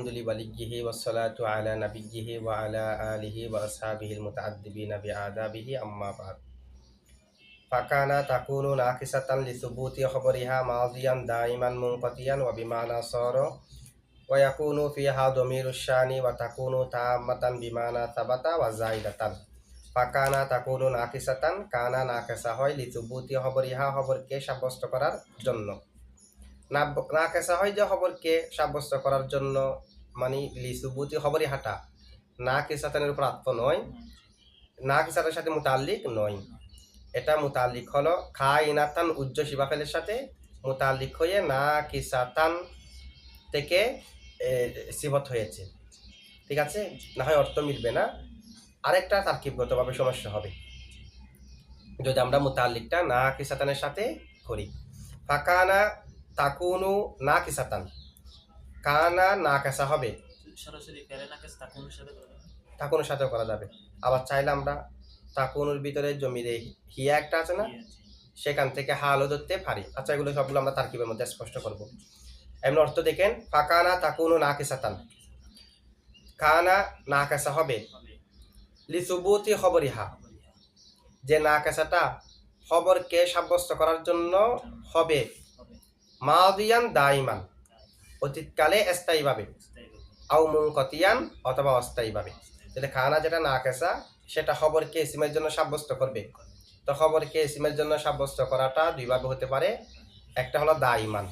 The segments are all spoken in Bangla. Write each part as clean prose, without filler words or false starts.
الحمد لوليه والصلاة على نبيه وعلى آله وأصحابه المتعذبين بآدابه أما بعد فكان تكون ناقصة لثبوت خبرها ماضيا دائما منقطعا وبمعنى صار ويكون فيها ضمير الشان وتكون تامة بمعنى ثبت وزائدة فكان تكون ناقصة كان ناقصة হয় لثبوت خبرها খবরকে সাব্যস্ত করার জন্য নাকেসা হয় যে খবরকে সাব্যস্ত করার জন্য মানে লিসুবুতি খবরই হাঁটা না কিসাতানের উপর আত্ম নয় না কিসাতের সাথে মুতাল্লিক নয় এটা মুতাল্লিক হলো খা ইনাতান উজ্জ শিবাফেলের সাথে মুতাল্লিক হয়ে না কিসাতান থেকে সিবত হয়েছে, ঠিক আছে, না হয় অর্থ মিলবে না। আরেকটা তারকিবগতভাবে সমস্যা হবে যদি আমরা মুতাল্লিকটা না কিসাতানের সাথে করি। ফাকানা তাকুনু না কিসাতান, কানা না কেসা হবে, সরাসরি ফেলে না কেস তাকুনুর সাথে করা যাবে, তাকুনুর সাথে করা যাবে। আবার চাইলে আমরা তাকুনুর ভিতরে জমিরে হিয়া একটা আছে না, সেখান থেকে হালও ধরতে পারি। আচ্ছা, এগুলো সবগুলো আমরা তারকিবের মধ্যে স্পষ্ট করব। এমন অর্থ দেখেন, ফাকানা তাকুনু না কিসাতান, কানা না কেসা হবে লিসুবুতি খবরিহা, যে না কেসাটা খবরকে সাব্যস্ত করার জন্য হবে মাদিয়ান দাইমান অতীতকালে স্থায়ীভাবে, আও মুনকতিয়ান অথবা অস্থায়ীভাবে। তাহলে খানা যেটা না কেসা সেটা খবরকে ইসিমের জন্য সাব্যস্ত করবে। তো খবরকে ইসিমের জন্য সাব্যস্ত করাটা দুইভাবে হতে পারে। একটা হলো দাইমান,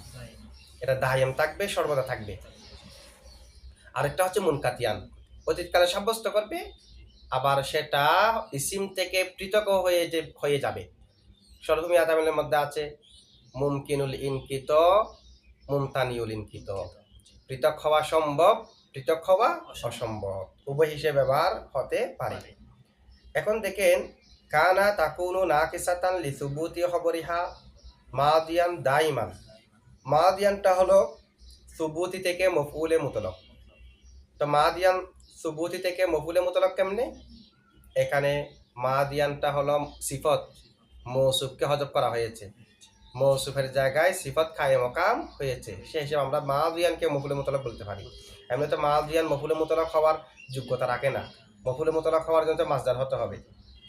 এটা দাইম থাকবে, সর্বদা থাকবে। আরেকটা হচ্ছে মুনকাতিয়ান, অতীতকালে সাব্যস্ত করবে, আবার সেটা ইসিম থেকে পৃথক হয়ে যাবে। সরগমি আতামিলের মধ্যে আছে মুমকিনুল ইনকিত, মুমতানিউল ইনকিত, পৃথক হওয়া সম্ভব, পৃথক হওয়া অসম্ভব, উভয় হিসেবে ব্যবহার হতে পারে। এখন দেখেন, কানা তাকুনু নাকিসাতান লিসুবুতি খবরিহা মাদিয়ান দাইমান। মাদিয়ানটা হলো সুবুতি থেকে মফউলে মুতলক। তো মাদিয়ান সুবুতি থেকে মফউলে মুতলক কেমনে? এখানে মাদিয়ানটা হলো সিফত, মৌসুফকে হযফ করা হয়েছে, মৌসুফের জায়গায় সিফত কায়েম মাকাম হয়েছে, সেই হিসেবে আমরা মাদিয়ানকে মফউলে মুতলক বলতে পারি। এমনিতে মাদিয়ান মফউলে মুতলক হওয়ার যোগ্যতা রাখে না, মফউলে মুতলক হওয়ার জন্য মাসদার হতে হবে।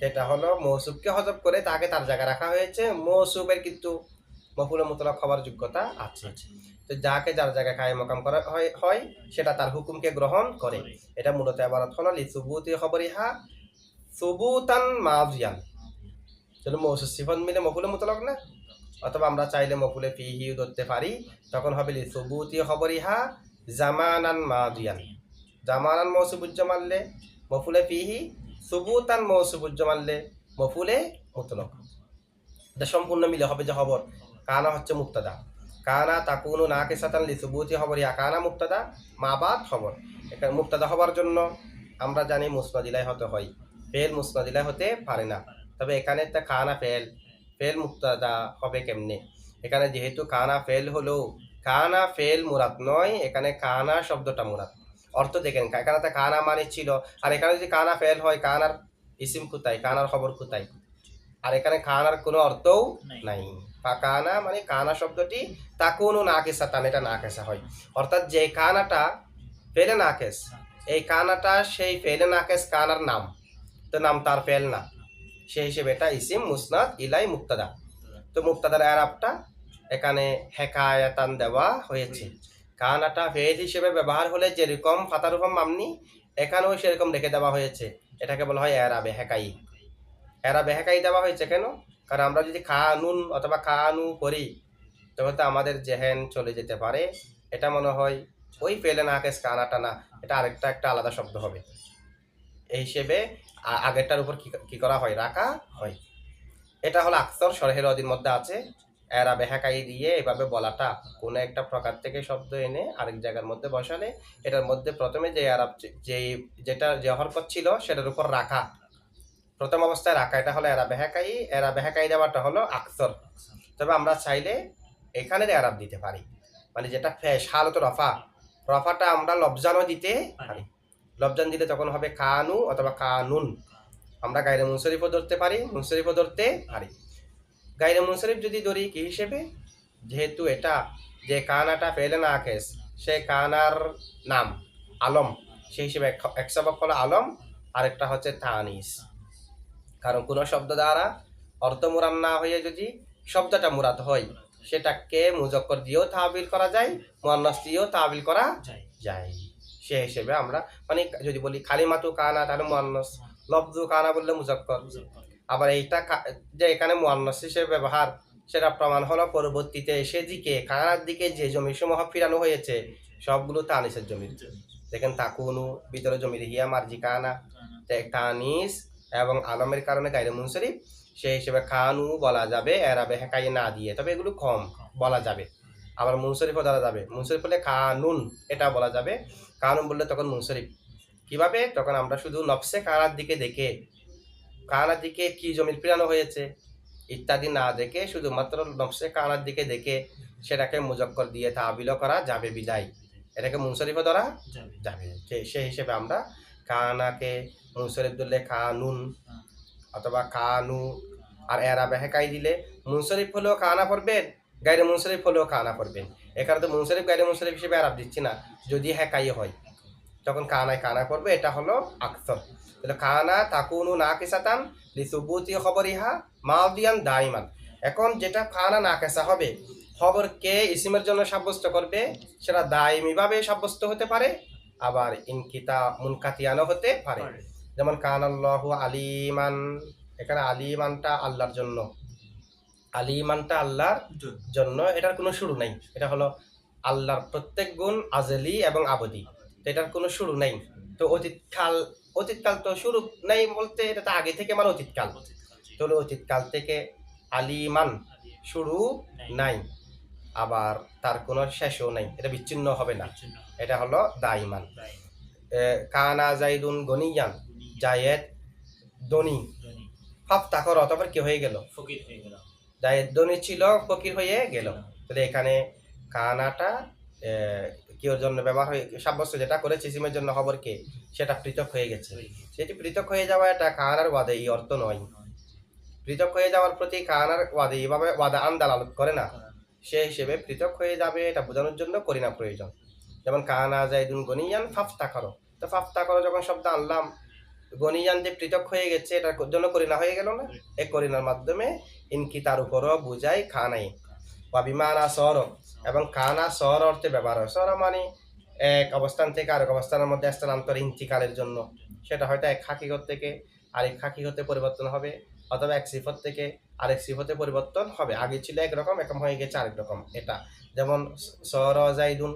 এটা হলো মৌসুফকে হযফ করে তাকে তার জায়গায় রাখা হয়েছে, মৌসুফের কিন্তু মফউলে মুতলক হওয়ার যোগ্যতা আছে। তো যাকে যার জায়গায় কায়েম মাকাম করা হয় সেটা তার হুকুমকে গ্রহণ করে। এটা মূলত ইবারত হলো লিসুবুতি খবরিহা সুবুতান মাদিয়ান। তাহলে মৌসুফ সিফত মিলে মফউলে মুতলক না, অথবা আমরা চাইলে মফউলে ফিহিও ধরতে পারি, তখন হবে লিসুবুতি খবরিহা জামানান মাদিয়ান। জামানান মৌসুফুজ্জ মানলে মফউলে ফিহি, সুবুতান মৌসুফুজ্জ মানলে মফউলে মুতলক। এটা সম্পূর্ণ মিলে হবে যে খবর কানা হচ্ছে মুক্তাদা, কানা তাকুনু নাকিসাতান লিসুবুতি খবরিহা, কানা মুক্তাদা, মাবাদ খবর। এখানে মুক্তাদা হবার জন্য আমরা জানি মুসনাদিলাই হতে হয়, ফেল মুসনাদিলাই হতে পারে না। তবে এখানে একটা কানা ফেল মুক্তাদা হবে কেমনে? এখানে যেহেতু কানা ফেল হলো, কানা ফেল মুরাদ নয়, এখানে কানা শব্দটা মুরাদ। অর্থ দেখেন, এখানে তো কানা মানে ছিল, আর এখানে যদি কানা ফেল হয়, কানার ইসিম কোথায়, কানার খবর কোথায়? আর এখানে কানার কোনো অর্থও নাই। কানা মানে কানা শব্দটি তাকুনু নাকিসাতান, এটা নাকেসা হয়, অর্থাৎ যে কানাটা ফেলে নাকেস, এই কানাটা সেই ফেলে নাকেস কানার নাম, তো নাম তার ফেল না, সেই হিসেবে এটা ইসিম মুসনাদ ইলাই মুক্তাদা। তো মুক্তাদার আরাবটা এখানে হেকায়াতান দেওয়া হয়েছে। কানাটা ফেল হিসেবে ব্যবহার হলে যেরকম ফাতারুফাম মামনি, এখানেও সেরকম রেখে দেওয়া হয়েছে, এটাকে বলা হয় এরাবে হেকাই। এরাবে হেকাই দেওয়া হয়েছে কেন? কারণ আমরা যদি কানুন অথবা কানু করি তবে তো আমাদের জেহেন চলে যেতে পারে, এটা মনে হয় ওই ফেলে নাকেস কানাটা না, এটা আরেকটা একটা আলাদা শব্দ হবে। এই হিসেবে আগেরটার উপর কি করা হয়, রাখা হয়। এটা হলো আকসর শরহের অধীন মধ্যে আছে। এরা বেহাকাই দিয়ে এভাবে বলাটা, কোনো একটা প্রকার থেকে শব্দ এনে আরেক জায়গার মধ্যে বসালে এটার মধ্যে প্রথমে যে আরব যে হরকত ছিল সেটার উপর রাখা, প্রথম অবস্থায় রাখা, এটা হলো এরা বেহাকাই। এরা বেহাকাই দেওয়াটা হলো আকসর। তবে আমরা চাইলে এখানে এরাব দিতে পারি, মানে যেটা ফেস হালত রফাটা আমরা লবজানও দিতে পারি। লবজান দিলে তখন হবে কানু অথবা কানুন। আমরা গায়রে মুনসরিফও ধরতে পারি, মুনসরিফও ধরতে পারি। গায়রে মুনসরিফ যদি ধরি কি হিসেবে, যেহেতু এটা যে কানাটা ফেলে নাকেস, সে কানার নাম, আলম, সেই হিসেবে এক সবক হলো আলম, আরেকটা হচ্ছে তানিস। কারণ কোনো শব্দ দ্বারা অর্থ মুরাদ না হয়ে যদি শব্দটা মুরাদ হয়, সেটাকে মুজাক্কর দিয়েও তাবিল করা যায়, মুয়ান্নাস দিয়েও তাবিল করা যাই যায়। সে হিসেবে আমরা মানে যদি বলি কালিমাতু কানা তাহলে মুয়ান্নাস, লফজু কানা বললে মুজাক্কর। মুজাক্কর। আবার এইটা যে এখানে মুয়ান্নাস হিসেবে ব্যবহার, সেটা প্রমাণ হলো পরবর্তীতে সেদিকে কানার দিকে যে জমিসমূহ ফিরানো হয়েছে সবগুলো তানিসের জমি। দেখেন তাকুনু ভিতরে জমির হিয়া মার্জি কানা, তানিস এবং আলমের কারণে গায়রে মুনসরিফ, সেই হিসেবে খানু বলা যাবে এরাবে হেকাই না দিয়ে, তবে এগুলো কম বলা যাবে। আবার মুনসরিফও বলা যাবে, মুনসরিফ হলে কানুন এটা বলা যাবে, কানুন বললে তখন মুনসরিফ। কিভাবে? তখন আমরা শুধু নফসে কানার দিকে দেখে, কানার দিকে কি জমির ফিরানো হয়েছে ইত্যাদি না দেখে শুধুমাত্র নফসে কানার দিকে দেখে সেটাকে মুজাক্কর দিয়ে তাবিলও করা যাবে বিদায়, এটাকে মুনসরিফও ধরা যাবে। যাবে। সেই হিসেবে আমরা কানাকে মুনসরিফ ধরলে কানুন অথবা কানু, আর এরাবে হেকাই দিলে মুনসরিফ হলেও কানা পড়বেন, গায়রে মুনসরিফ হলেও কানা পড়বেন। এখানে তো মুনসরিফ গায়রে মুনসরিফ হিসেবে এরাব দিচ্ছি না, যদি হেকাই হয় তখন কানায় কানা পড়বে, এটা হলো আকসর। তাহলে কানা তাকুনু নাকিসাতান লিসুবুতি খবরিহা মাদিয়ান দাইমান। এখন যেটা কানা নাকিসা হবে, খবরকে ইসিমের জন্য সাব্যস্ত করবে, সেটা দাইমি ভাবে সাব্যস্ত হতে পারে, আবার ইনকিতা মুনকাতিয়ানও হতে পারে। যেমন কানাল্লাহু আলিমান, এখানে আলিমানটা আল্লাহর জন্য, আলিমানটা আল্লাহর জন্য, এটার কোনো শুরু নাই। এটা হলো আল্লাহর প্রত্যেক গুণ আজলি এবং আবদি, তো এটার কোনো শুরু নাই। তো অতীতকাল, অতীতকাল তো শুরু নাই বলতে এটা তো আগে থেকে মানে অতীতকাল, তাহলে অতীতকাল থেকে আলিমান শুরু নাই, আবার তার কোনো শেষও নাই, এটা বিচ্ছিন্ন হবে না, এটা হলো দাইমান। কানা জাইদুন গনিয়ান, জায়েদ দনি, ফাফতা করো, তারপর কি হয়ে গেল? ফকির হয়ে গেল। জায়েদ দনি ছিল, ফকির হয়ে গেল। তাহলে এখানে কানাটা কিওর জন্য ব্যবহার হয়ে সাব্যস্ত যেটা করেছে ইসিমের জন্য খবরকে, সেটা পৃথক হয়ে গেছে। সেটি পৃথক হয়ে যাওয়া এটা কানার ওয়াদে এই অর্থ নয়। পৃথক হয়ে যাওয়ার প্রতি কানার ওয়াদে এইভাবে ওয়াদা আন দালালত করে না, সে হিসেবে পৃথক হয়ে যাবে এটা বোঝানোর জন্য করিনা প্রয়োজন। যেমন কানা জাইদুন গনিয়ান ফাফতা করো, তো ফাফতা করো যখন শব্দ আনলাম, গনিয়ান যে পৃথক হয়ে গেছে এটার জন্য করিনা হয়ে গেল না, এই করিনার মাধ্যমে ইনকি তার উপরও বুঝাই খানাই বা বিমানা সর, এবং কানা সর অর্থে ব্যবহার হয়। সর মানে এক অবস্থান থেকে আরেক অবস্থানের মধ্যে স্থানান্তর, ইন্তিকালের জন্য। সেটা হয়তো এক হাকিকত থেকে আরেক হাকিকতে পরিবর্তন হবে, অথবা এক সিফত থেকে আরেক সিফতে পরিবর্তন হবে। আগে ছিল একরকম, এখন হয়ে গেছে আরেক রকম। এটা যেমন সর জাইদুন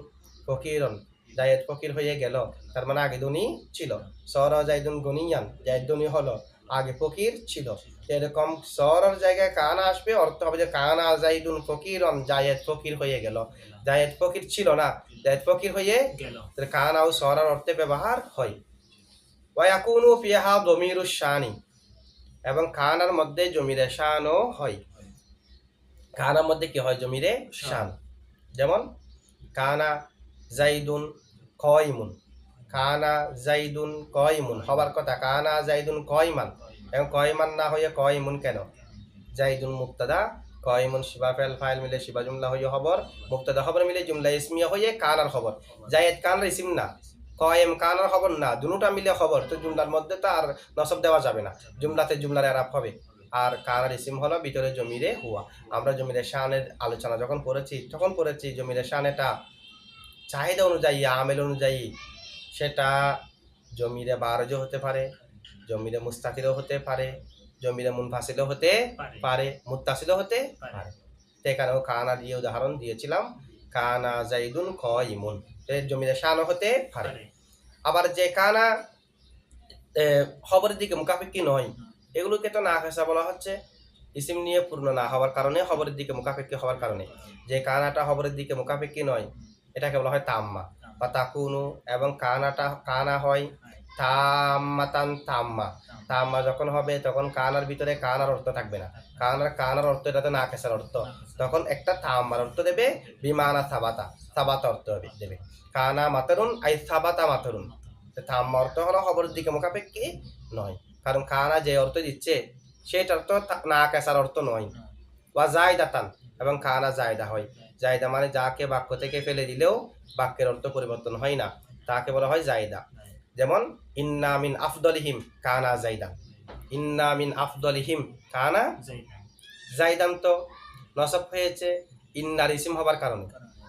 ফকিরন, জায়েদ ফকির হয়ে গেল, তার মানে আগে দুনি ছিল। সর জাইদুন গনিয়ান, জায়েদ দুনি হলো, আগে ফকির ছিল। এরকম সরের জায়গায় কানা আসবে, অর্থ হবে যে কানা জাইদুন ফকিরন, জায়েদ ফকির হয়ে গেল। জায়েদ ফকির ছিল না, জায়েদ ফকির হয়ে গেল। কানা ও সরার অর্থে ব্যবহার হয়। ওয়াকুনু ফিহা দমিরুশ শানি, এবং কানার মধ্যে জমিরে শানও হয়। কানার মধ্যে কি হয়? জমিরে শান। যেমন কানা জাইদুন কয়মুন, কানা জাইদুন কয়মুন হবার কথা, কানা জাইদুন কয়মান, এবং কয়মান না হয়ে কয়মুন কেন? জাইদুন মুক্তাদা, কয়মুন শিবা ফেল ফাইল মিলে শিবা জুমলা হয়ে খবর, মুক্তাদা খবর মিলে জুমলা ইসমিয়া হয়ে কানার খবর। জায়েদ কানার ইসিম না, কয়েম কানার খবর না, দুটোটা মিলে খবর, তো জুমলার মধ্যে তো আর নসব দেওয়া যাবে না, জুমলাতে জুমলার এরাব হবে। আর কানার ইসিম হলো ভিতরে জমিরে হুয়া। আমরা জমিরে শানের আলোচনা যখন করেছি তখন করেছি জমিরে শানেটা চাহিদা অনুযায়ী, আমেল অনুযায়ী, সেটা জমিরে বারজ হতে পারে, জমিরে মুস্তাকিলও হতে পারে, জমিরে মুনফাসিলও হতে পারে, মুত্তাসিলও হতে পারে। তো এখানেও কানা দিয়ে উদাহরণ দিয়েছিলাম, কানা জাইদুন কয়মুন, জমিরে শানও হতে পারে। আবার যে কানা খবরের দিকে মুখাপেক্ষি নয়, এগুলোকে তো নাকেসা বলা হচ্ছে, ইসিম নিয়ে পূর্ণ না হওয়ার কারণে, খবরের দিকে মুখাপেক্ষি হওয়ার কারণে। যে কানাটা খবরের দিকে মুখাপেক্ষি নয়, এটাকে বলা হয় তাম্মা বা তাকুনু, এবং কানাটা কানা হয় তাম্মাতান তাম্মা। তাম্মা যখন হবে তখন কানার ভিতরে কানার অর্থ থাকবে না, কানার অর্থ এটাতে নাকেসার অর্থ, তখন একটা তাম্মার অর্থ দেবে, বিমানা সাবাতা, সাবাতা অর্থ দেবে। কানা মাতারুন আই সাবাতা মাতারুন, তাম্মা অর্থ হলো খবরের দিকে মুখাপেক্ষি নয়, কারণ কানা যে অর্থ দিচ্ছে সেটার তো নাকেসার অর্থ নয়। ওয়া জায়দাতান, এবং কানা জায়দা হয়, জায়দা মানে যাকে বাক্য থেকে ফেলে দিলেও বাক্যের অর্থ পরিবর্তন হয় না। তাকে বলা হয় জাইদা। যেমন ইন্না মিন আফদলিহিম কানা জাইদান, ইন্না মিন আফদলিহিম কানা জাইদান তো নসব হয়েছে ইন্নার ইসিম হবার কারণে।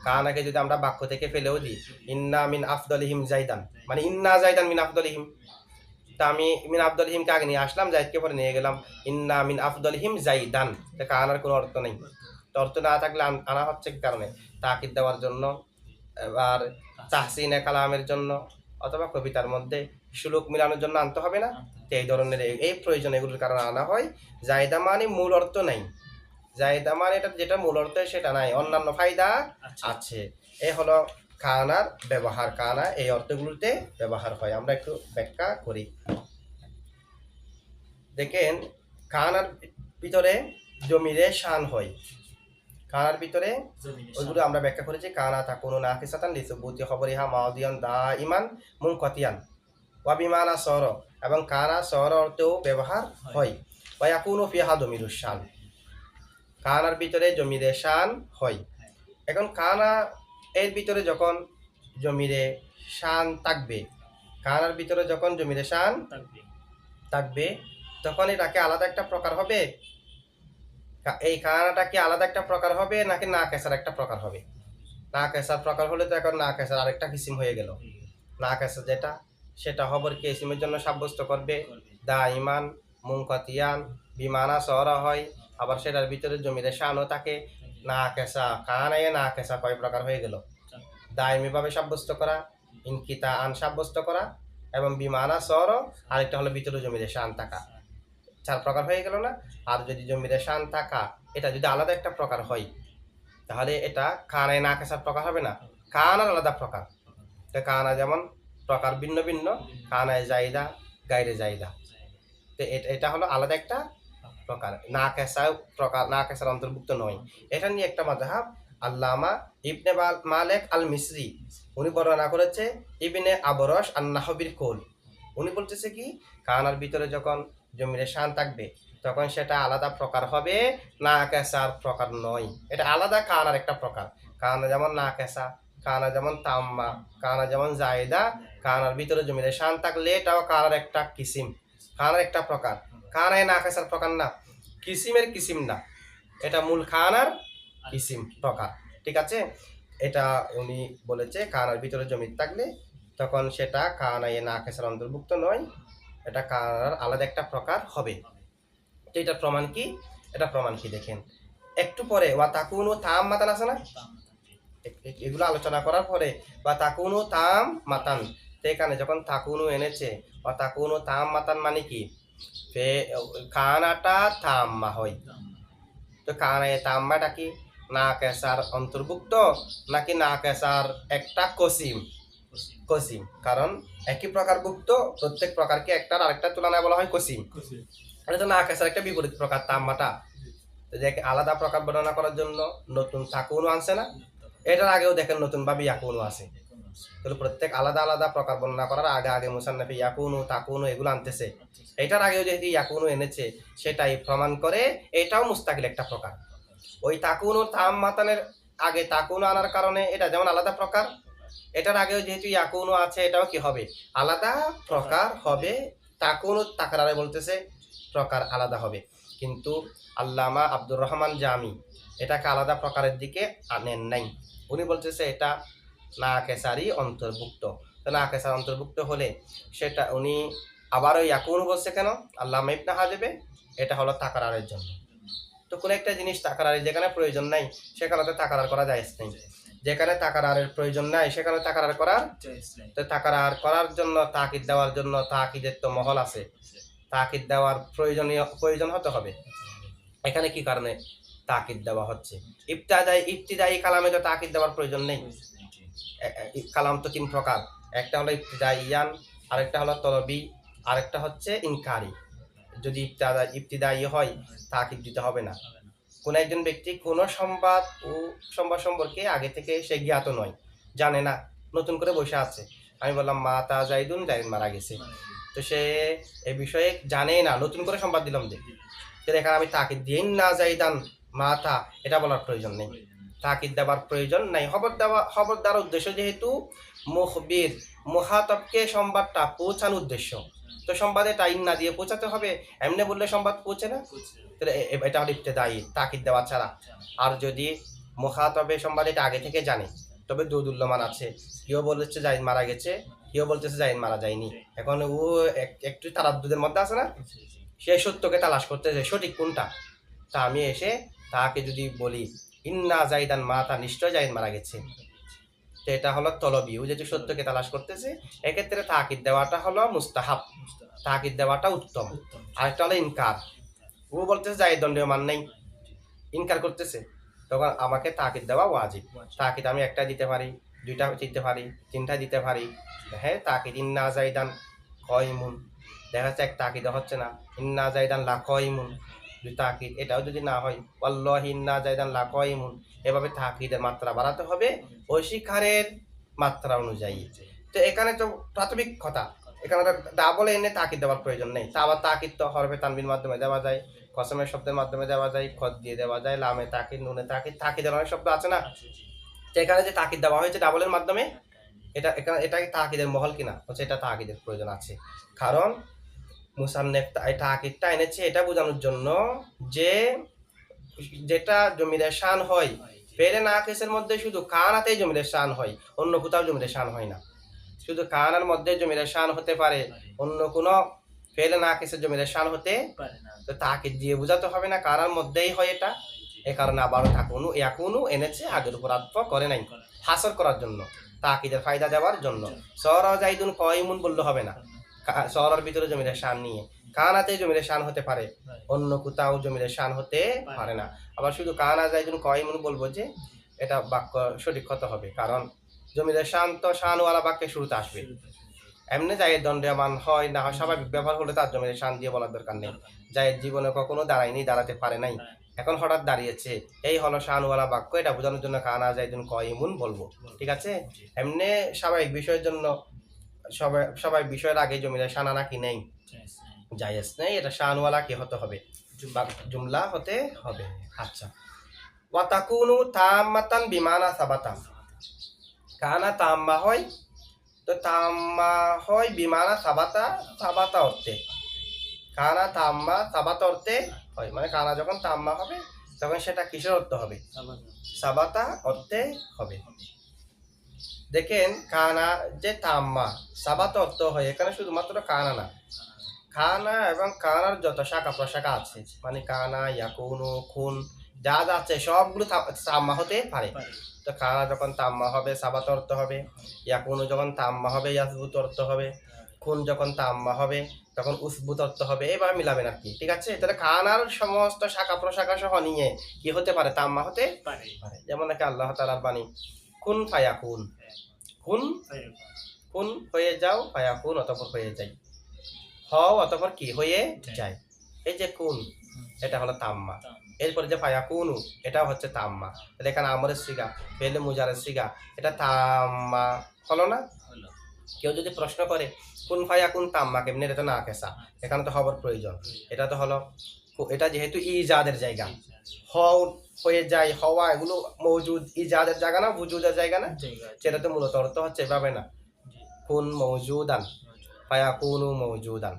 কানাকে যদি আমরা বাক্য থেকে ফেলেও দিই, ইন্না মিন আফদলিহিম জাইদান, মানে ইন্না জাইদান মিন আফদলিহিম, তা আমি মিন আফদলিহিমকে আগে নিয়ে আসলাম, জাইদকে পরে নিয়ে গেলাম, ইন্না মিন আফদলিহিম জাইদান, কানার কোনো অর্থ নেই। তো অর্থ না থাকলে আনা হচ্ছে কি কারণে? তাকিদ দেওয়ার জন্য, এবার তাহসিনে কালামের জন্য, অথবা কবিতার মধ্যে সুলুক মিলানোর জন্য আনতে হবে না। তো এই ধরনের এই প্রয়োজন, এগুলোর কারণে আনা হয়। জায়দা মানে মূল অর্থ নাই, জায়দা মানে এটা যেটা মূল অর্থ সেটা নাই, অন্যান্য ফায়দা আছে। এ হলো কানার ব্যবহার, কানা এই অর্থগুলোতে ব্যবহার হয়। আমরা একটু ব্যাখ্যা করি। দেখেন, কানার ভিতরে জমিরে শান হয়, কানার ভিতরে ওইগুলো আমরা ব্যাখ্যা করেছি। কানা তাকুনু নাকিসাতান লিসুবুতি খবরিহা মাউদিয়ান দাইমান মুনকাতিয়ান ওয়া বিমানা সর, এবং কানা সর অর্থেও ব্যবহার হয়। ওয়া ইয়াকুনু ফিহা দমিরুশ শান, কানার ভিতরে জমিরে শান হয়। এখন কানা এর ভিতরে যখন জমিরে শান থাকবে, কানার ভিতরে যখন জমিরে শান থাকবে, তখন এটাকে আলাদা একটা প্রকার হবে। এই কানাটা কি আলাদা একটা প্রকার হবে নাকি না কেসার একটা প্রকার হবে? না কেসার প্রকার হলে তো এখন না কেসার আরেকটা কিসিম হয়ে গেল। না কেসার যেটা, সেটা খবর কি ইসিমের জন্য সাব্যস্ত করবে, দা ইমান মুনকাতিয়ান বিমানা সরা হয়, আবার সেটার ভিতরে জমিরে শানও থাকে। না কেসা কানায় না কেসা কয় প্রকার হয়ে গেল? দায়মি ভাবে সাব্যস্ত করা, ইনকিতা আন সাব্যস্ত করা, এবং বিমানা সর, আরেকটা হলো ভিতরে জমিরে শান থাকা। 4 প্রকার হয়ে গেল না? আর যদি জমিরে শান থাকা এটা যদি আলাদা একটা প্রকার হয়, তাহলে এটা কানায় না কেসার প্রকার হবে না, কানার আলাদা প্রকার। তো কানা যেমন প্রকার ভিন্ন ভিন্ন, কানায় জায়দা গায়রে জায়দা, তো এটা হলো আলাদা একটা প্রকার, না কেসা প্রকার, না কেসার অন্তর্ভুক্ত নয়। এটা নিয়ে একটা মাযহাব আল্লামা ইবনে মালিক আল মিসরি উনি বর্ণনা করেছে ইবনে আবরশ আন-নাহবির কৌল। উনি বলতেছে কি, কানার ভিতরে যখন জমিরে শান থাকবে তখন সেটা আলাদা প্রকার হবে, না কেসার প্রকার নয়। এটা আলাদা কানার একটা প্রকার। কানা যেমন না কেসা, কানা যেমন তাম্মা, কানা যেমন জায়দা, কানার ভিতরে জমিরে শান থাকলে এটাও কানার একটা কিসিম, কানার একটা প্রকার। কানায় না কেসার প্রকার না, কিসিমের কিসিম না, এটা মূল খানার কিসিম প্রকার। ঠিক আছে, এটা উনি বলেছে কানার ভিতরে জমি থাকলে তখন সেটা কানায় না কেসার অন্তর্ভুক্ত নয়, এটা কানার আলাদা একটা প্রকার হবে। তো এটার প্রমাণ কি? এটা প্রমাণ কি দেখেন একটু পরে। ওয়া তাকুনু তাম মাতান আছে না, এগুলো আলোচনা করার পরে বা তাকুনু তাম মাতান, তো এখানে যখন তাকুনু এনেছে, বা তাকুনু তাম মাতান মানে কি, কানাটা তাম্মা হয়। তো কানায় তাম্মাটা কি না কেসার অন্তর্ভুক্ত নাকি না কেসার একটা কসিম? কসিম, কারণ একই প্রকার ভুক্ত প্রত্যেক প্রকারকে একটার আরেকটা তুলনায় বলা হয় কসিম। এটা তো না কেসার একটা বিপরীত প্রকার তাম্মাটা। তো দেখে আলাদা প্রকার বর্ণনা করার জন্য নতুন তাকুনু আনছে না, এটার আগেও দেখেন নতুন ভাবে ইয়াকুনু আছে। তাহলে প্রত্যেক আলাদা আলাদা প্রকার বর্ণনা করার আগে আগে মুসান্নাফে ইয়াকুনু তাকুনু এগুলো আনতেছে। এটার আগেও যেহেতু ইয়াকুনু এনেছে সেটাই প্রমাণ করে এটাও মুস্তাকিল একটা প্রকার। ওই তাকুনু তাম মাতানের আগে তাকুনু আনার কারণে এটা যেমন আলাদা প্রকার, এটার আগেও যেহেতু ইয়াকুনু আছে এটাও কি হবে, আলাদা প্রকার হবে। তাকুনু তাকরারে বলতেছে প্রকার আলাদা হবে, কিন্তু আল্লামা আব্দুর রহমান জামি এটাকে আলাদা প্রকারের দিকে আনেন নাই। উনি বলতেছে এটা না কেসারই অন্তর্ভুক্ত। তো না কেসার অন্তর্ভুক্ত হলে সেটা উনি আবারও ইয়াকুনু বলছে কেন? আল্লামা ইবনে হাজবে এটা হলো তাকরারের জন্য। তো কোন একটা জিনিস তাকরারের যেখানে প্রয়োজন নাই সেখানে তো তাকরার করা জায়েজ নেই, যেখানে তাকরারের প্রয়োজন নাই সেখানে তাকরার করার, তো তাকরার করার জন্য তাকিদ দেওয়ার জন্য তাকিদের তো মহল আছে, তাকিদ দেওয়ার প্রয়োজন হতে হবে। এখানে কি কারণে তাকিদ দেওয়া হচ্ছে? ইবতিদায়ী কালামে তো তাকিদ দেওয়ার প্রয়োজন নেই। কালাম তো 3 প্রকার, একটা হলো ইবতিদাইয়ান, আরেকটা হলো তলবি, আরেকটা হচ্ছে ইনকারি। যদি ইবতিদায়ী হয় তাকিদ দিতে হবে না। কোন একজন ব্যক্তি কোন সংবাদ ও সংবাদ সম্পর্কে আগে থেকে সে জ্ঞাত নয়, জানে না, নতুন করে বসে আছে, আমি বললাম মাতা জাইদুন, জাইদ মারা গেছে, তো সে এই বিষয়ে জানে না, নতুন করে সংবাদ দিলাম যে, এখানে আমি তাকিদ দিন না জাইদান মাতা এটা বলার প্রয়োজন নেই। তাকিদ দেওয়ার প্রয়োজন নাই। খবর দেওয়ার উদ্দেশ্য যেহেতু মুখবির মুখাতবকে সংবাদটা পৌঁছানোর উদ্দেশ্য, তো সংবাদে টাইম না দিয়ে পৌঁছাতে হবে। এমনি বললে সংবাদ পৌঁছে না, তাহলে এটা হলো ইবতেদায়ী, তাকিদ দেওয়া ছাড়া। আর যদি মুখাতবে সংবাদ এটা আগে থেকে জানে, তবে দোদুল্যমান আছে। কেউ বলেছে জাহিদ মারা গেছে, কেউ বলতেছে জাহিদ মারা যায়নি। এখন ও একটু তারাদ্দুদের মধ্যে আছে না, সে সত্যকে তালাশ করতেছে সঠিক কোনটা। তা আমি এসে তাকে যদি বলি ইন্না জাইদান মাতা, নিশ্চয় জাহিদ মারা গেছে, তো এটা হলো তলবি, ও যেহেতু সত্যকে তালাশ করতেছে, এক্ষেত্রে তাকিদ দেওয়াটা হলো মুস্তাহাব, তাকিদ দেওয়াটা উত্তম। আরেকটা হলো ইনকার, ও বলতেছে জাহিদ দণ্ডীয়মান নেই, ইনকার করতেছে, তখন আমাকে তাকিদ দেওয়া ওয়াজিব। তাকিদ আমি একটা দিতে পারি, দুইটা দিতে পারি, তিনটা দিতে পারি। হ্যাঁ, তাকিদ ইন্না জাইদান কয়মুন, দেখা যাচ্ছে এক তাকিদ হচ্ছে না, ইন্না জাইদান লা কয়মুন, দুই তাকিদ, এটাও যদি না হয় ওয়াল্লাহি ইন্না জাইদান লা কয়মুন, এভাবে তাকিদের মাত্রা বাড়াতে হবে অস্বীকারের মাত্রা অনুযায়ী। তো এখানে তো প্রাথমিক কথা, এখানে ডাবল এনে তাকিদ দেওয়ার প্রয়োজন নেই। তা আবার তাকিদ তো হরফে তানবির মাধ্যমে দেওয়া যায়, কসমের শব্দের মাধ্যমে দেওয়া যায়, খদ দিয়ে দেওয়া যায়, লামে তাকিদ, নুনে তাকিদ, তাকিদের অনেক শব্দ আছে না। তো এখানে যে তাকিদ দেওয়া হয়েছে ডাবলের মাধ্যমে, এটা তাকিদের মহল কিনা, হচ্ছে এটা তাকিদের প্রয়োজন আছে। কারণ মুসান্নেফ তাকিদটা এনেছে এটা বোঝানোর জন্য যে যেটা জমিদের শান হয়, ফেলে নাকিসের মধ্যে শুধু কানাতেই জমিদের শান হয়, অন্য কোথাও জমিদের শান হয় না। শুধু কানার মধ্যে জমিদের শান হতে পারে, অন্য কোনো ফেলে নাকিসের জমিদের শান হতে পারে না। তো তাকিদ দিয়ে বোঝাতে হবে না, কানার মধ্যেই হয় এটা। এ কারণে আবারও থাকুনু ইয়াকুনু এনেছে, আগের উপর আত্ম করে নাই, হাসর করার জন্য, তাকিদের ফায়দা দেওয়ার জন্য। সরা জাইদুন কয়মুন বললে হবে না, সরার ভিতরে জমিদের শান নিয়ে, কানাতে জমিদের শান হতে পারে, অন্য কোথাও জমিদের শান হতে পারে না। আবার শুধু কানা জাইদুন কয়মুন বলবো যে এটা বাক্য সঠিক হতে হবে, কারণ জমিদের শান তো শানওয়ালা বাক্যে শুরুতে আসবে। এমনি জায়েদ দণ্ডীয়মান হয় না হয় স্বাভাবিক ব্যবহার হলে তার জমিদের শান দিয়ে বলার দরকার নেই। জায়েদ জীবনে কখনো দাঁড়ায়নি, দাঁড়াতে পারে নাই, এখন হঠাৎ দাঁড়িয়েছে, এই হলো শানওয়ালা বাক্য। এটা বোঝানোর জন্য কানা জাইদুন কয়মুন বলবো, ঠিক আছে। এমনি স্বাভাবিক বিষয়ের জন্য স্বাভাবিক বিষয়ের আগে জমিদের শান আনা কি নেই, জায়েজ নেই, এটা শানওয়ালা কি হতে হবে, জুমলা হতে হবে। আচ্ছা, ওয়া তাকুনু তাম্মাতান বিমানা সাবাতা, কানা তাম্মা হয়, তো তাম্মা হয় বিমানা সাবাতা, সাবাতা অর্থে, কানা তাম্মা সাবাতা অর্থে হয়, মানে কানা যখন তাম্মা হবে তখন সেটা কিসের অর্থ হবে, সাবাতা অর্থে হবে। দেখেন কানা যে তাম্মা সাবাতা অর্থ হয়, এখানে শুধুমাত্র কানা না, কানা এবং কানার যত শাখা প্রশাখা আছে, মানে কানা, ইয়াকুনু, খুন, যা যা আছে সবগুলো তাম্মা হতে পারে। তো কানা যখন তাম্মা হবে সাবাত অর্থ হবে, ইয়াকুনু যখন তাম্মা হবে ইয়াসবুত অর্থ হবে, খুন যখন তাম্মা হবে তখন উসবুত অর্থ হবে, এবার মিলাবেন আর কি, ঠিক আছে। তাহলে কানার সমস্ত শাখা প্রশাখা সহ নিয়ে কি হতে পারে, তাম্মা হতে পারে। যেমন নাকি আল্লাহ তাআলার বাণী কুন ফায়াকুন, কুন কুন হয়ে যাও, ফায়াকুন অতঃপর হয়ে যায়, হও অতঃপর কি হয়ে যায়। এই যে কুন এটা হলো তাম্মা, এরপরে যে ফায়াকুনু এটাও হচ্ছে তাম্মা। তাহলে এখানে আমরের সিগা, ফেলে মুজারের সিগা, এটা তাম্মা হলো না। কেউ যদি প্রশ্ন করে কোন ফায়াকুন তাম্মা কেমনি, এটা তো না কেসা, এখানে তো হবার প্রয়োজন। এটা তো হলো, এটা যেহেতু ইজাদের জায়গা, হও হয়ে যায়, হওয়া এগুলো মৌজুদ, ইজাদের জায়গা না, বুজুদের জায়গা না, সেটা তো মূলত অর্থ হচ্ছে এভাবে না, কুন মৌজুদান ফায়াকুনু মৌজুদান,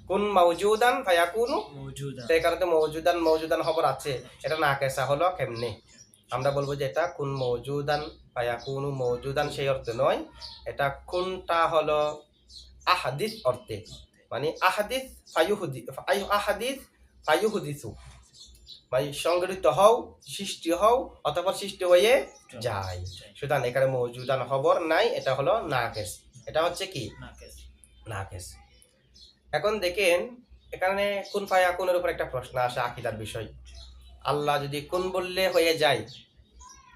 কুন মৌজুদান ফায়াকুনু মৌজুদান, সেই কারণে মৌজুদান মৌজুদান খবর আছে, এটা না কেসা হলো কেমনে, আমরা বলবো যে এটা কুন মৌজুদান ফায়াকুনু মৌজুদান সেই অর্থে নয়, এটা কুনটা হলো আহাদিস অর্থে, মানে আহাদিস ফায়ুহুদি, আহাদিস ফায়ুহুদিসু, মানে সংগঠিত হও, সৃষ্টি হও অথবা সৃষ্টি হয়ে যায়। সুতরাং এখানে মৌজুদান খবর নাই, এটা হলো নাকেস, এটা হচ্ছে কি নাকেস। এখন দেখেন এখানে কুন ফায়াকুনের উপর একটা প্রশ্ন আসে, আকীদার বিষয়। আল্লাহ যদি কুন বললে হয়ে যায়,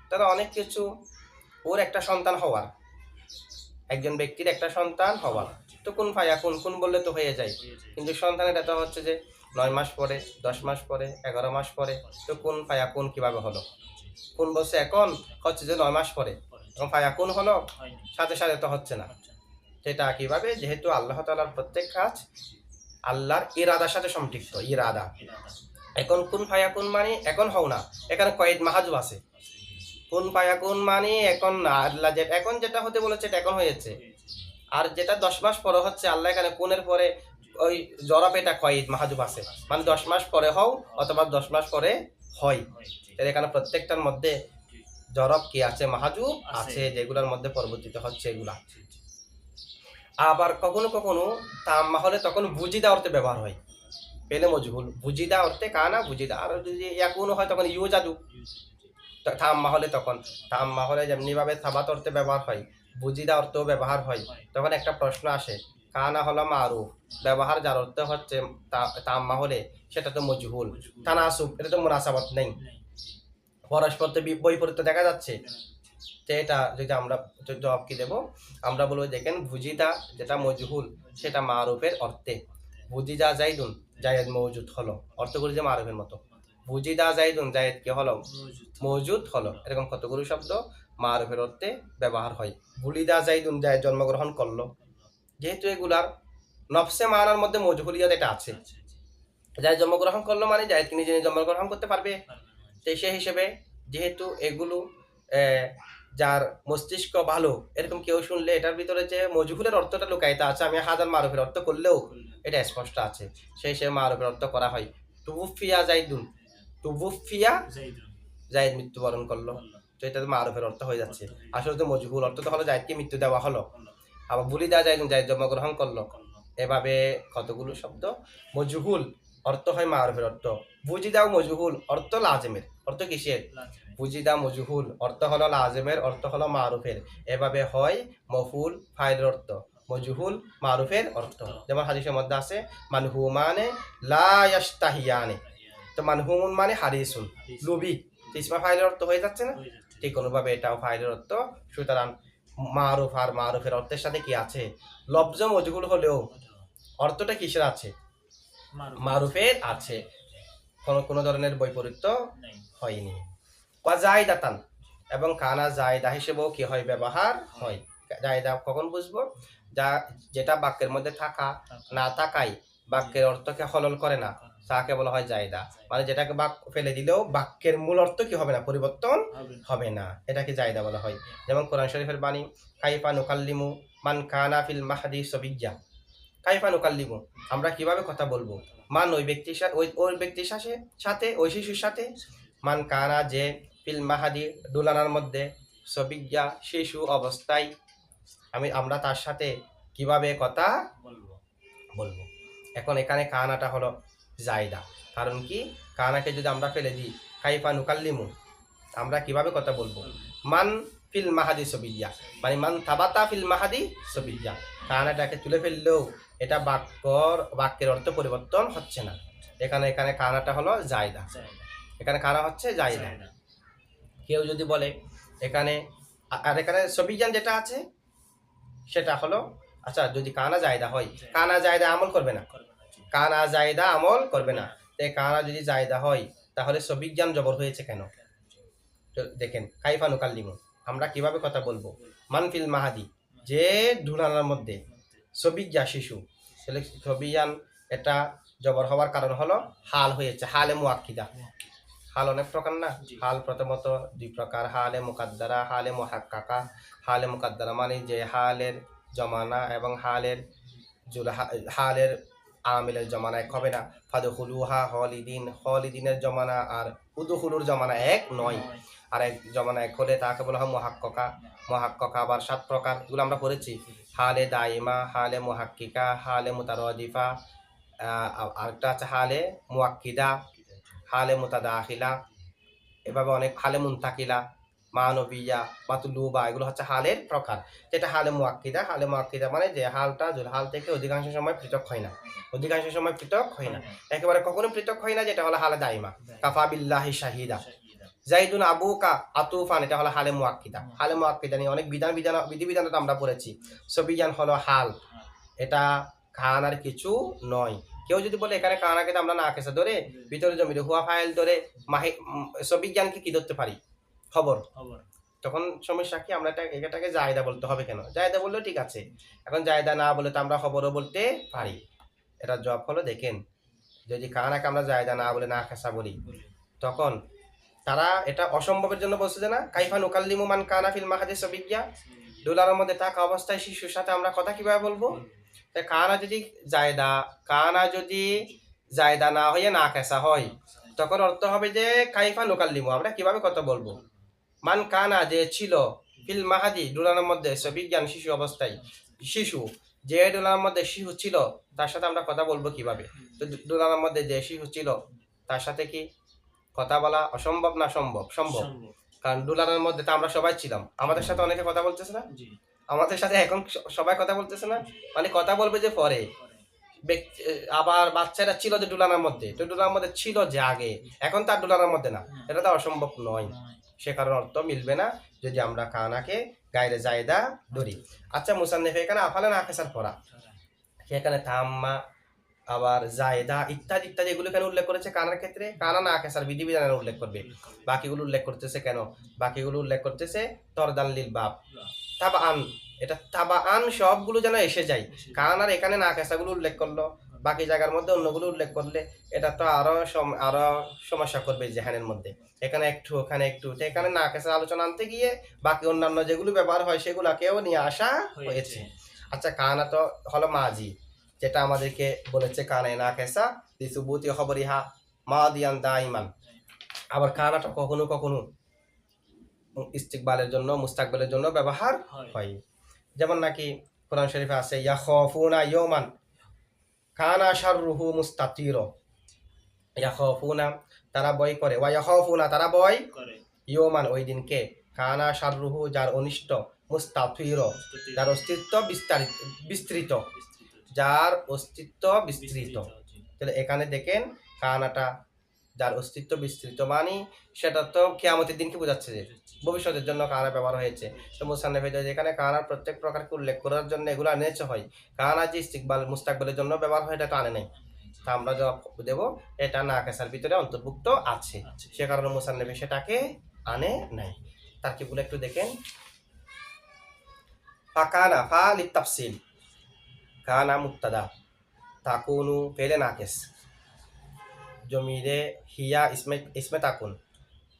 তাহলে অনেক কিছু, ওর একটা সন্তান হওয়ার, একজন ব্যক্তির একটা সন্তান হওয়ার, তো কুন ফায়াকুন, কুন বললে তো হয়ে যায়, কিন্তু সন্তানের এটা হচ্ছে যে 9 মাস পরে, 10 মাস পরে, 11 মাস পরে, তো কুন ফায়াকুন কিভাবে হলো? কুন বলছে এখন, হচ্ছে যে 9 মাস পরে, এবং ফায়াকুন হলো সাথে সাথে তো হচ্ছে না, সেটা কিভাবে? যেহেতু আল্লাহ তাআলার প্রত্যেক কাজ আল্লাহর ইরাদার সাথে সম্পৃক্ত, ইরাদা। এখন কুন ফায়াকুন মানে এখন হও না, এখানে কয়েদ মাহাজুব আছে, কুন ফায়াকুন মানে এখন না, আল্লাহ যেটা এখন যেটা হতে বলেছে এটা এখন হয়েছে। আর যেটা 10 মাস পরে হচ্ছে, আল্লাহ এখানে কোনের পরে ওই জরাব এটা কয়েদ মাহাজুব আছে, মানে 10 মাস পরে হও অথবা 10 মাস পরে হয়। তাহলে এখানে প্রত্যেকটার মধ্যে জরব কি আছে, মাহাজুব আছে, যেগুলোর মধ্যে পরিবর্তিত হচ্ছে এগুলা। আবার কখনো কখনো তাম্মা হলে তখন বুজিদা অর্থে ব্যবহার হয়, পেলে মজহুল বুজিদা অর্থে কানা বুজিদা। আর যদি ইয়াকুনও হয় তখন ইউ জাদু। তাম্মা হলে তখন তাম্মা হলে যেমনি ভাবে সাবাত অর্থে ব্যবহার হয়, বুজিদা অর্থেও ব্যবহার হয়। তখন একটা প্রশ্ন আসে, কানা হলো মারুফ, ব্যবহার যার অর্থ হচ্ছে তাম্মা হলে সেটা তো মজহুল। তানাসুব এটা তো মুনাসাবাত নেই, পরস্পর তো বৈপরীত্য দেখা যাচ্ছে। তো এটা যদি আমরা জবাব কি দেব, আমরা বলবো দেখেন বুজিদা যেটা মজহুল সেটা মারুফের অর্থে, বুজিদা জাইদুন জায়েদ মওজুদ হলো, অর্থ করি যে মারুফের মতো। বুজিদা জাইদুন জায়েদ কি হলো, মওজুদ হলো। এরকম কতগুলো শব্দ মারুফের অর্থে ব্যবহার হয়। বুলিদা জাইদুন জায়েদ জন্মগ্রহণ করলো, যেহেতু এগুলার নফসে মানার মধ্যে মজহুলিয়াত এটা আছে, জায়েদ জন্মগ্রহণ করলো মানে জায়েদকে নিজে নিজে জন্মগ্রহণ করতে পারবে। তো সেই হিসেবে যেহেতু এগুলো যার মস্তিষ্ক ভালো এরকম কেউ শুনলে এটার ভিতরে যে মজহুলের অর্থটা লুকায়িত আছে, আমি হাজার মারুফের অর্থ করলেও এটা স্পষ্ট আছে, সেই সে মারুফের অর্থ করা হয়। তুবুফিয়া জাইদুন, তুবুফিয়া জায়েদ মৃত্যুবরণ করলো, তো এটা মারুফের অর্থ হয়ে যাচ্ছে। আসলে তো মজহুল অর্থ তো হলো জায়েদকে মৃত্যু দেওয়া হলো। আবার বুলিদা জাইদুন জায়েদ জন্মগ্রহণ করলো, এভাবে কতগুলো শব্দ মজহুল অর্থ হয় মারুফের অর্থ। বুজিদাও মজহুল অর্থ লাজেমের, অর্থ কিসের, বুজিদা মজহুল অর্থ হলো লাজেমের, অর্থ হলো মারুফের। এভাবে হয় মফুল ফাইলের অর্থ, মজহুল মারুফের অর্থ। যেমন হাদিসের মধ্যে আছে মানহুমানে লা ইয়াশতাহিয়ানে, তো মানহুমুন মানে হারিসুন লুবি, ইসমা ফাইলের অর্থ হয়ে যাচ্ছে না, ঠিক অনুভাবে এটাও ফাইলের অর্থ। সুতরাং মারুফ আর মারুফের অর্থের সাথে কি আছে, লফজ মজহুল হলেও অর্থটা কিসের আছে, মারুফের আছে, কোনো ধরনের বৈপরীত্য হয়নি। ওয়া জায়দাতান, এবং কানা জায়দা হিসেবেও কি হয়, ব্যবহার হয়। জায়দা কখন বুঝবো, যা যেটা বাক্যের মধ্যে থাকা না থাকাই বাক্যের অর্থকে হলল করে না, তাকে বলা হয় জায়দা। মানে যেটাকে বাক্য ফেলে দিলেও বাক্যের মূল অর্থ কি হবে না, পরিবর্তন হবে না, এটাকে জায়দা বলা হয়। যেমন কোরআন শরীফের বাণী, কাইফা নুকাল্লিমু মান কানা ফিল মাহদি সবিয়্যা, কাইফা নুকাল্লিমু আমরা কিভাবে কথা বলবো, মান ওই ব্যক্তির সাথে, ওই ব্যক্তির সাথে ওই শিশুর সাথে, মান কানা যে, ফিল মাহাদি ডুলানার মধ্যে, সবিজ্ঞা শিশু অবস্থায়, আমরা তার সাথে কিভাবে কথা বলবো। এখন এখানে কানাটা হলো জায়দা, কারণ কি, কানাকে যদি আমরা ফেলে দিই, কাইফা নুকাল্লিমু আমরা কিভাবে কথা বলবো, মান ফিল মাহাদি সবিজ্ঞা মানে মান তাবাতা ফিল মাহাদি সবিজ্ঞা, কানাটাকে তুলে ফেললেও এটা বাক্যের অর্থ পরিবর্তন হচ্ছে না। এখানে কানাটা হলো জায়দা, এখানে কানা হচ্ছে জায়দা। কেউ যদি বলে এখানে, আর এখানে সবিজান যেটা আছে সেটা হলো, আচ্ছা যদি কানা জায়দা হয়, কানা জায়দা আমল করবে না, কানা জায়দা আমল করবে না, তো কানা যদি জায়দা হয় তাহলে সবিজ্ঞান জবর হয়েছে কেন, দেখেন কাইফা নুকাল্লিমু আমরা কিভাবে কথা বলবো, মানফিল মাহাদি যে ধুলানার মধ্যে, সবিজ্ঞা শিশু, তাহলে সবিজান এটা জবর হওয়ার কারণ হলো হাল হয়েছে, হালে মুআক্কিদা। হাল অনেক প্রকার না, হাল প্রথমত 2 প্রকার, হালে মুকাদ্দারা, হালে মুহাক্কাকা। হালে মুকাদ্দারা মানে যে হালের জমানা এবং হালের আমিলের জমানা এক হবে না। ফাদখুলুহা খালিদিন, খালিদিনের জমানা আর উদখুলুর জমানা এক নয়, আর এক জমানা এক হলে তাকে বলা হয় মুহাক্কাকা। মুহাক্কাকা আবার 7 প্রকার, এগুলো আমরা পড়েছি, হালে দাইমা, হালে মুহাক্কিকা, হালে মুতারাদিফা, আরেকটা আছে হালে মুআক্কিদা, হালে মুতাদাখিলা, এভাবে অনেক, হালে মুনতাকিলা, মানবিয়া, মাতুলুবা, এগুলো হচ্ছে হালের প্রকার। যেটা হালে মুআক্কিদা, হালে মুআক্কিদা মানে যে হালটা হাল থেকে অধিকাংশ সময় পৃথক হয় না, অধিকাংশ সময় পৃথক হয় না, একেবারে কখনো পৃথক হয় না, যেটা হলো হালে দাইমা। কাফা বিল্লাহি শাহিদা, জাইদুন আবুকা আতুফান, এটা হলো হালে মুআক্কিদা। হালে মুআক্কিদা নিয়ে অনেক বিধিবিধান তো আমরা পড়েছি। সবিয়ান হলো হাল, এটা কানার কিছু নয়। কেউ যদি বলে এখানে কানাকে আমরা না কেসে ধরে ভিতরে জমিতে হুয়া ফাইল ধরে সবিজ্ঞানকে কি ধরতে পারি, খবর, তখন সমস্যা কি, আমরা এটাকে জায়দা বলতে হবে কেন, জায়দা বললেও ঠিক আছে, এখন জায়দা না বলে তো আমরা খবরও বলতে পারি। এটা জব হলো, দেখেন যদি কানাকে আমরা জায়দা না বলে না কেসা বলি, তখন তারা এটা অসম্ভবের জন্য বলছে যে না, কাইফা নুকাল্লিমু মান কানা ফিল মাহাদি সাবিয়্যা, ডুলারের মধ্যে থাকা অবস্থায় শিশুর সাথে আমরা কথা কিভাবে বলবো? তাই কানা যদি জায়দা না হয়ে না কেসা হয়, তখন অর্থ হবে যে কাইফা নুকাল্লিমু, আমরা কিভাবে কথা বলবো, মান কানা যে ছিল, ফিল মাহাদি ডুলারের মধ্যে সবিজ্ঞান শিশু অবস্থায়, শিশু যে ডুলারের মধ্যে শিশু ছিল তার সাথে আমরা কথা বলবো কিভাবে? তো ডুলারের মধ্যে যে শিশু ছিল তার সাথে কি কথা বলা অসম্ভব না সম্ভব? সম্ভব। কারণ ডুলারের মধ্যে তো আমরা সবাই ছিলাম, আমাদের সাথে অনেকে কথা বলতেছে না, জি আমাদের সাথে এখন সবাই কথা বলতেছে না, মানে কথা বলবে যে পরে। আবার বাচ্চারা ছিল যে ডুলানার মধ্যে, তো ডুলার মধ্যে ছিল যে আগে, এখন তার ডুলানার মধ্যে না, এটা তো অসম্ভব নয়। সে কারণে অর্থ মিলবে না যদি আমরা কানাকে গায়রে জায়দা ধরি। আচ্ছা, মুসান্নিফ এখানে আফালে না কেসার পড়া, সেখানে তাম্মা আবার জায়দা ইত্যাদি ইত্যাদি এগুলো কেন উল্লেখ করেছে? কানার ক্ষেত্রে কানা না কেসার বিধিবিধানের উল্লেখ করবে। বাকিগুলো উল্লেখ করতেছে কেন? বাকিগুলো উল্লেখ করতেছে তরদান লিল বাব, তাবাআন, এটা তাবাআন সবগুলো যেন এসে যায়। কারণ আর এখানে না কেসাগুলো উল্লেখ করলো, বাকি জায়গার মধ্যে অন্যগুলো উল্লেখ করলে এটা তো আরো সমস্যা করবে জেহানের মধ্যে। এখানে একটু ওখানে একটু, তো এখানে না কেসা আলোচনা আনতে গিয়ে বাকি অন্যান্য যেগুলো ব্যবহার হয় সেগুলোকেও নিয়ে আসা হয়েছে। আচ্ছা, কানা তো হলো মাজি, যেটা আমাদেরকে বলেছে কানে না কেসা লিসুবুতি খবরিহা মাদিয়ান দাইমান। আবার কানাটা কখনো কখনো ইস্তিকবালের জন্য, মুস্তাকবালের জন্য ব্যবহার হয়। যেমন নাকি কোরআন শরীফে আছে ইয়াখাফুনা ইয়াওমান কানা শাররুহু মুস্তাতির, ইয়াখাফুনা তারা ভয় করে, ওয়া ইয়াখাফুনা তারা ভয় ইয়াওমান ওই দিনকে, কানা শাররুহু যার অনিষ্ট, মুস্তাতির যার অস্তিত্ব বিস্তৃত, যার অস্তিত্ব বিস্তৃত। তাহলে এখানে দেখেন কানাটা যার অস্তিত্ব বিস্তৃত, মানে সেটা তো কিয়ামতের দিনকে বোঝাচ্ছে যে ভবিষ্যতের জন্য কানা ব্যবহার হয়েছে। তো মুসান্নিফ যেখানে কানার প্রত্যেক প্রকারকে উল্লেখ করার জন্য এগুলো এনেছে হয়, কানা যে ইস্তিকবাল মুস্তাকবালের জন্য ব্যবহার হয় এটা তো আনে নাই। তা আমরা জবাব দেব এটা না কেসার ভিতরে অন্তর্ভুক্ত আছে, সে কারণে মুসান্নিফ সেটাকে আনে নাই। তার কি বলে একটু দেখেন, ফাকানা ফা লিতাফসিল, কানা মুবতাদা, তাকুনু ফেলে নাকেস, জমিরে হিয়া ইসমে তাকুন,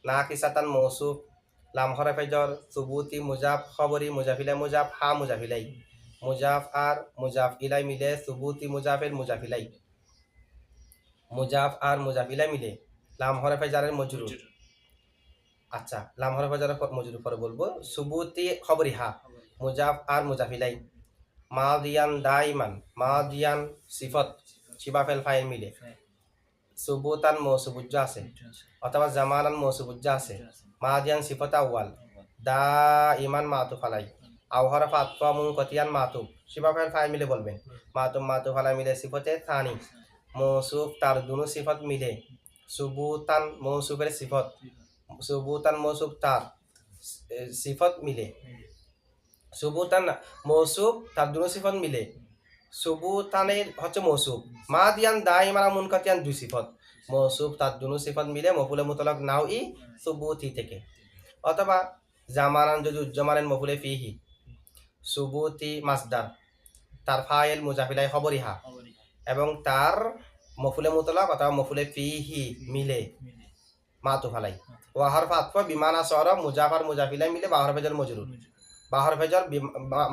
নাকিসাতান মৌসুফ, লাম হরফে জর, সুবুতি মুজাফ, খবরি মুজাফিলাই মুজাফ, হা মুজাফিলাই, মুজাফ আর মুজাফ ইলাই মিলে সুবুতি মুজাফের মুজাফিলাই, মুজাফ আর মুজাফিলাই মিলে লাম হরফে জারের মজরুর। আচ্ছা, লাম হরফে জারের মজরুর পরে বলবো সুবুতি খবরি হা, মুজাফ আর মুজাফিলাই, মাদিয়ান দাইমান, মাদিয়ান সিফত শিবাফেল ফাইল মিলে, সুবুতান মৌসুবুজ্জা আছে অথবা জামানান মৌসুবুজ্জা আছে, মাদিয়ান সিফত আউয়াল, দা ইমান মাতুফ আলাই, আওহর ফাতফা মুনকতিয়ান মাতুফ শিবাফেল ফাইল মিলে বলবেন, মাতুফ আলাই মিলে সিফতে থানি, মৌসুফ তার দুনু সিফত মিলে, সুবুতান মৌসুফের সিফত, সুবুতান মৌসুফ তার সিফত মিলে, সুবুতান মৌসুফ তার দুনু সিফত মিলে, সুবুতানের হচ্ছে মৌসুফ, মাদিয়ান দাইমানা মুনকাতিয়ান দুই সিফত, মৌসুফ তার দুনু সিফত মিলে মফুলে মুতলাক নাও ই সুবুতি থেকে, অথবা জামানান যদি উজ্জমানের মফুলে ফিহি, সুবুতি মাসদার তার ফাইল মুজাফিলাই খবরিহা, এবং তার মফুলে মুতলাক অথবা মফুলে ফিহি মিলে মাতুফ আলাই, ওয়াহার ফাতফা বিমানা সরব মুজাফার মুজাফিলাই মিলে বাহর ফেজর মজরুর, বাহর ফেজর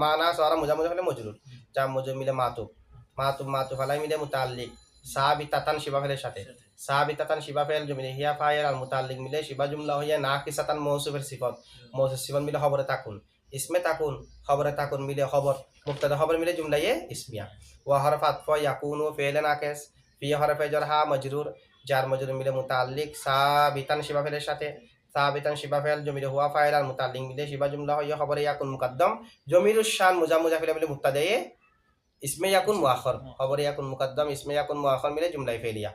মানা সরা মুজাফিলাই মজরুর, যা মজুর মিলে মাতুফ আলাই মিলে মুতাল্লিক, সাবিতাতান শিবাফেলের সাথে, সাবিতাতান শিবাফেল জমিলে হিয়া ফাইল আর মুতাল্লিক মিলে শিবা জুমলা হইয়া নাকিসাতান মৌসুফের সিফত, মৌসুফ সিফত মিলে খবরে তাকুন, ইসমে তাকুন খবরে তাকুন মিলে খবর, মুক্তাদা খবর মিলে জুমলায়ে ইসমিয়া, ওয়া হরফ আতফা ইয়াকুনু ফেলে নাকেস, ফি হরফে জর হা মজরুর, যার মজরুর মিলে মুতাল্লিক, সাবিতান শিবাফেলের সাথে, সাবিতান শিবাফেল জমিলে হুয়া ফাইল আর মুতাল্লিক মিলে শিবা জুমলা হইয়া খবরে ইয়াকুন মুকাদ্দম, জমিরুশ শান মুজাফিলা মিলে মুক্তাদায়ে ইসমে ইয়াকুন মুআখর, খবরে ইয়াকুন মুকাদ্দম ইসমে ইয়াকুন মুআখর মিলে জুমলাই ফেলিয়া,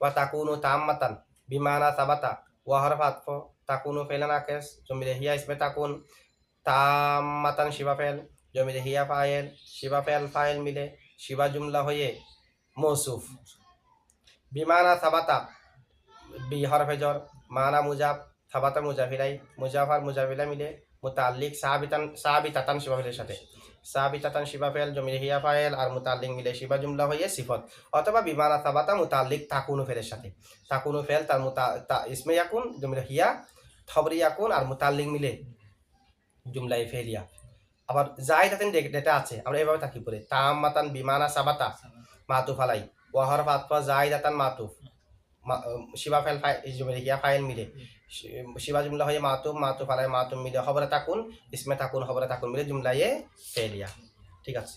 ওয়া তাকুনু তাম্মাতান বিমানা সাবাতা, ওয়া হরফ আতফ তাকুনু ফেলে নাকেস জমিলে হিয়া ইসমে তাকুন, তাম্মাতান শিবাফেল জমিলে হিয়া ফাইল, শিবাফেল ফাইল মিলে শিবা জুমলা হয়ে মৌসুফ, বিমানা সাবাতা বি হরফে জর, মানা মুজাফ সাবাতা মুজাফিলাই, মুজাফার মুজাফিলা মিলে মুতাল্লিক সাবিতাতান শিবাফেলের সাথে, সাবিতাতান শিবা ফেল জমির হিয়া ফাইল আর মুতাল্লিক মিলে শিবা জুমলা হয়ে সিফত অথবা বিমানা সাবাতা মুতাল্লিক তাকুনু ফেলের সাথে তাকুনু ফেল তার ইসমে ইয়াকুন জমির হিয়া খবরি ইয়াকুন আর মুতাল্লিক মিলে জুমলাই ফেলিয়া আবার জায়দাতেন যেটা আছে আমরা এভাবে তাকি পড়ে তামাতান বিমানা সাবাতা মাতুফ আলাই ওয়াহর ফাতফা জায়দাতান মাতুফ শিবা ফেল জমির হিয়া ফাইল মিলে শিবা জুমলা হয়ে মাতুফ আলাই মাতুফ মিলে খবরে তাকুন ইসমে তাকুন খবরে তাকুন মিলে জুমলায়ে ফেলিয়া ঠিক আছে